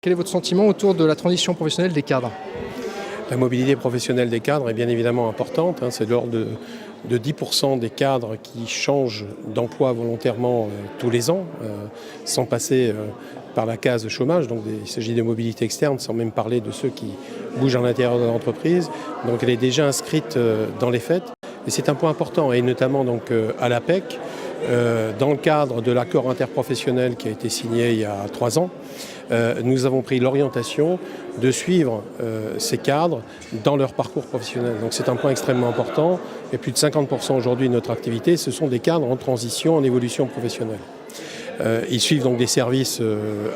Quel est votre sentiment autour de la transition professionnelle des cadres? La mobilité professionnelle des cadres est bien évidemment importante. C'est de l'ordre de 10% des cadres qui changent d'emploi volontairement tous les ans, sans passer par la case chômage. Donc il s'agit de mobilité externe, sans même parler de ceux qui bougent à l'intérieur de l'entreprise. Donc elle est déjà inscrite dans les faits. Et c'est un point important, et notamment donc, à l'APEC, dans le cadre de l'accord interprofessionnel qui a été signé il y a 3 ans, nous avons pris l'orientation de suivre ces cadres dans leur parcours professionnel. Donc c'est un point extrêmement important, et plus de 50% aujourd'hui de notre activité, ce sont des cadres en transition, en évolution professionnelle. Ils suivent donc des services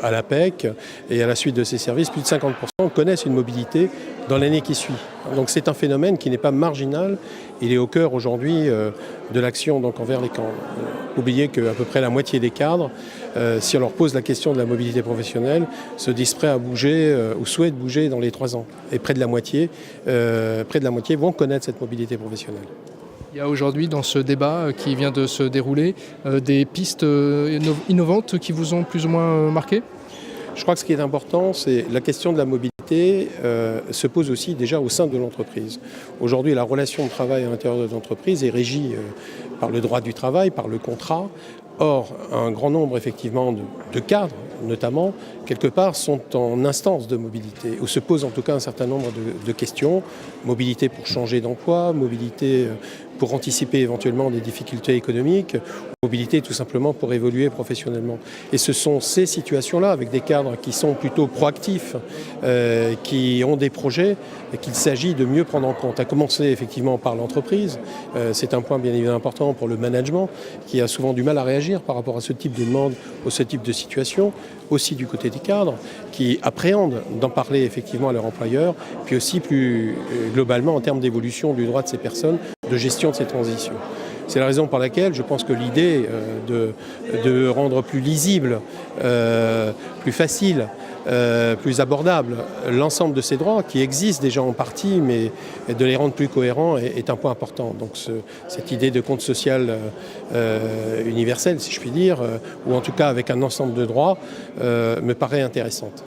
à l'APEC, et à la suite de ces services, plus de 50% connaissent une mobilité dans l'année qui suit. Donc c'est un phénomène qui n'est pas marginal, il est au cœur aujourd'hui de l'action donc envers les cadres. Oubliez qu'à peu près la moitié des cadres, si on leur pose la question de la mobilité professionnelle, se disent prêts à bouger ou souhaitent bouger dans les 3 ans. Et près de la moitié vont connaître cette mobilité professionnelle. Il y a aujourd'hui dans ce débat qui vient de se dérouler des pistes innovantes qui vous ont plus ou moins marqué? Je crois que ce qui est important, c'est la question de la mobilité se pose aussi déjà au sein de l'entreprise. Aujourd'hui, la relation de travail à l'intérieur de l'entreprise est régie par le droit du travail, par le contrat. Or, un grand nombre effectivement de cadres, notamment, quelque part, sont en instance de mobilité, où se posent en tout cas un certain nombre de questions. Mobilité pour changer d'emploi, mobilité pour anticiper éventuellement des difficultés économiques, mobilité tout simplement pour évoluer professionnellement. Et ce sont ces situations-là, avec des cadres qui sont plutôt proactifs, qui ont des projets, qu'il s'agit de mieux prendre en compte. À commencer effectivement par l'entreprise, c'est un point bien évidemment important pour le management, qui a souvent du mal à réagir par rapport à ce type de demande ou ce type de situation, aussi du côté des cadres, qui appréhendent d'en parler effectivement à leur employeur, puis aussi plus globalement en termes d'évolution du droit de ces personnes, de gestion de ces transitions. C'est la raison pour laquelle je pense que l'idée de rendre plus lisible, plus facile, plus abordable l'ensemble de ces droits qui existent déjà en partie, mais de les rendre plus cohérents est un point important. Donc cette idée de compte social universel, si je puis dire, ou en tout cas avec un ensemble de droits, me paraît intéressante.